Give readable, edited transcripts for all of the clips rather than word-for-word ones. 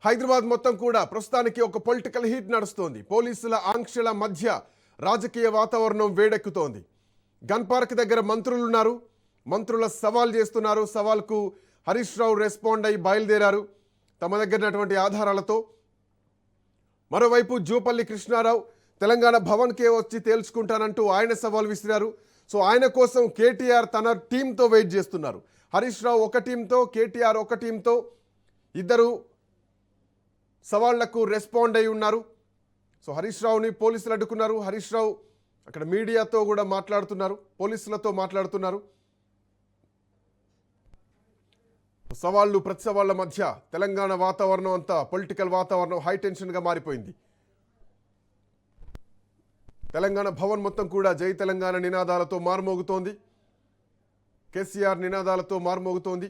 హైదరాబాద్ మొత్తం కూడా ప్రస్తుతానికి ఒక పొలిటికల్ హీట్ నడుస్తోంది. పోలీసుల ఆంక్షల మధ్య రాజకీయ వాతావరణం వేడెక్కుతోంది. గన్ పార్క్ దగ్గర మంత్రులు ఉన్నారు. మంత్రుల సవాల్ చేస్తున్నారు. సవాల్కు హరీష్ రావు రెస్పాండ్ అయి బయలుదేరారు తమ దగ్గరటువంటి ఆధారాలతో. మరోవైపు జూపల్లి కృష్ణారావు తెలంగాణ భవన్కే వచ్చి తేల్చుకుంటానంటూ ఆయన సవాల్ విసిరారు. సో ఆయన కోసం కేటీఆర్ తన టీంతో వెయిట్ చేస్తున్నారు. హరీష్ రావు ఒక టీంతో, కేటీఆర్ ఒక టీంతో ఇద్దరు సవాళ్లకు రెస్పాండ్ అయి ఉన్నారు. సో హరీష్ రావుని పోలీసులు అడ్డుకున్నారు. హరీష్ రావు అక్కడ మీడియాతో కూడా మాట్లాడుతున్నారు, పోలీసులతో మాట్లాడుతున్నారు. సవాళ్లు ప్రతి సవాళ్ల మధ్య తెలంగాణ వాతావరణం అంతా పొలిటికల్ వాతావరణం హై టెన్షన్గా మారిపోయింది. తెలంగాణ భవన్ మొత్తం కూడా జై తెలంగాణ నినాదాలతో మారుమోగుతోంది. కేసీఆర్ నినాదాలతో మారుమోగుతోంది.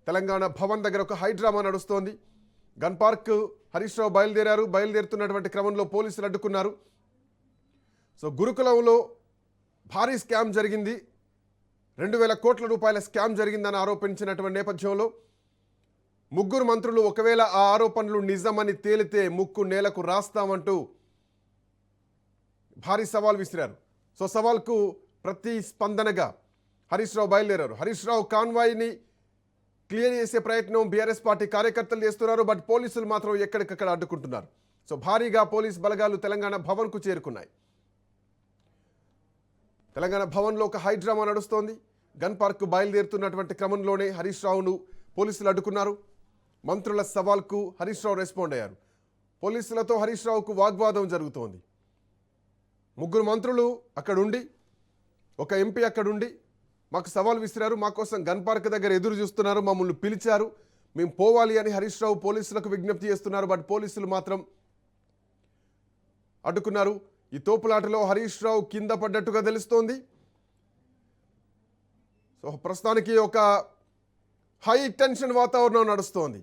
తెలంగాణ భవన్ దగ్గర ఒక హైడ్రామా నడుస్తోంది. గన్ పార్క్ హరీష్ రావు బయలుదేరుతున్నటువంటి క్రమంలో పోలీసులు అడ్డుకున్నారు. సో గురుకులంలో భారీ స్కామ్ జరిగింది, 2,000 కోట్ల రూపాయల స్కామ్ జరిగిందని ఆరోపించినటువంటి నేపథ్యంలో ముగ్గురు మంత్రులు ఒకవేళ ఆ ఆరోపణలు నిజమని తేలితే ముక్కు నేలకు రాస్తామంటూ భారీ సవాల్ విసిరారు. సో సవాల్కు ప్రతిస్పందనగా హరీష్ రావు బయలుదేరారు. హరీష్ రావు కాన్వాయ్ని క్లియర్ చేసే ప్రయత్నం బీఆర్ఎస్ పార్టీ కార్యకర్తలు చేస్తున్నారు. బట్ పోలీసులు మాత్రం ఎక్కడికక్కడ అడ్డుకుంటున్నారు. సో భారీగా పోలీస్ బలగాలు తెలంగాణ భవన్కు చేరుకున్నాయి. తెలంగాణ భవన్లో ఒక హైడ్రామా నడుస్తోంది. గన్ పార్క్ బయలుదేరుతున్నటువంటి క్రమంలోనే హరీష్ రావును పోలీసులు అడ్డుకున్నారు. మంత్రుల సవాల్కు హరీష్ రావు రెస్పాండ్ అయ్యారు. పోలీసులతో హరీష్ రావుకు వాగ్వాదం జరుగుతోంది. ముగ్గురు మంత్రులు అక్కడుండి, ఒక ఎంపీ అక్కడుండి మాకు సవాల్ విసిరారు. మా కోసం గన్ పార్క్ దగ్గర ఎదురు చూస్తున్నారు, మమ్మల్ని పిలిచారు, మేము పోవాలి అని హరీష్ రావు పోలీసులకు విజ్ఞప్తి చేస్తున్నారు. బట్ పోలీసులు మాత్రం అడ్డుకున్నారు. ఈ తోపులాటలో హరీష్ రావు కింద పడ్డట్టుగా తెలుస్తోంది. సో ప్రస్తుతానికి ఒక హై టెన్షన్ వాతావరణం నడుస్తోంది.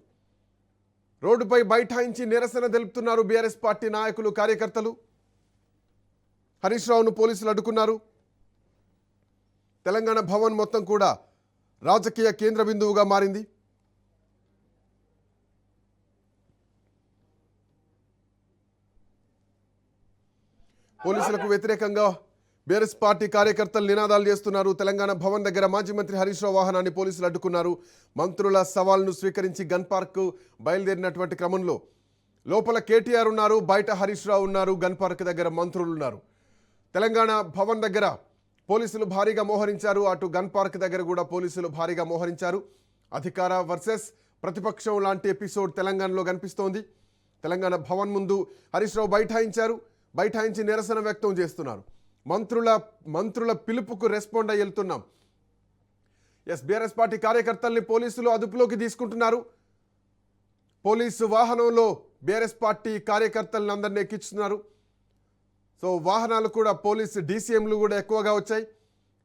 రోడ్డుపై బైఠాయించి నిరసన తెలుపుతున్నారు బీఆర్ఎస్ పార్టీ నాయకులు, కార్యకర్తలు. హరీష్ రావును పోలీసులు అడ్డుకున్నారు. తెలంగాణ భవన్ మొత్తం కూడా రాజకీయ కేంద్ర బిందువుగా మారింది. పోలీసులకు వ్యతిరేకంగా బీఆర్ఎస్ పార్టీ కార్యకర్తలు నినాదాలు చేస్తున్నారు. తెలంగాణ భవన్ దగ్గర మాజీ మంత్రి హరీష్ రావు వాహనాన్ని పోలీసులు అడ్డుకున్నారు. మంత్రుల సవాల్ను స్వీకరించి గన్ పార్క్ బయలుదేరినటువంటి క్రమంలో లోపల కేటీఆర్ ఉన్నారు, బయట హరీష్ రావు ఉన్నారు, గన్ పార్క్ దగ్గర మంత్రులు ఉన్నారు. తెలంగాణ భవన్ దగ్గర పోలీసులు భారీగా మోహరించారు. అటు గన్ పార్క్ దగ్గర కూడా పోలీసులు భారీగా మోహరించారు. అధికార వర్సెస్ ప్రతిపక్షం లాంటి ఎపిసోడ్ తెలంగాణలో కనిపిస్తోంది. తెలంగాణ భవన్ ముందు హరీష్ రావు బైఠాయించి నిరసన వ్యక్తం చేస్తున్నారు. మంత్రుల పిలుపుకు రెస్పాండ్ అయ్యి వెళ్తున్నాం. బీఆర్ఎస్ పార్టీ కార్యకర్తల్ని పోలీసులు అదుపులోకి తీసుకుంటున్నారు. పోలీసు వాహనంలో బీఆర్ఎస్ పార్టీ కార్యకర్తలను అందరినీ ఎక్కిస్తున్నారు. సో వాహనాలు కూడా పోలీసు డీసీఎంలు కూడా ఎక్కువగా వచ్చాయి.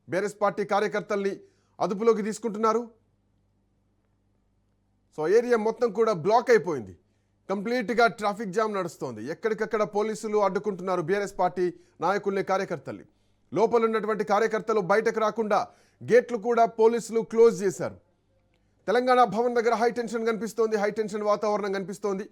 బీఆర్ఎస్ పార్టీ కార్యకర్తల్ని అదుపులోకి తీసుకుంటున్నారు. సో ఏరియా మొత్తం కూడా బ్లాక్ అయిపోయింది. కంప్లీట్గా ట్రాఫిక్ జామ్ నడుస్తోంది. ఎక్కడికక్కడ పోలీసులు అడ్డుకుంటున్నారు బీఆర్ఎస్ పార్టీ నాయకుల్ని, కార్యకర్తల్ని. లోపల ఉన్నటువంటి కార్యకర్తలు బయటకు రాకుండా గేట్లు కూడా పోలీసులు క్లోజ్ చేశారు. తెలంగాణ భవన్ దగ్గర హై టెన్షన్ కనిపిస్తోంది, హై టెన్షన్ వాతావరణం కనిపిస్తోంది.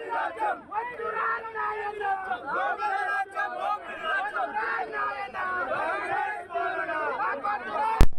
రాజ్యం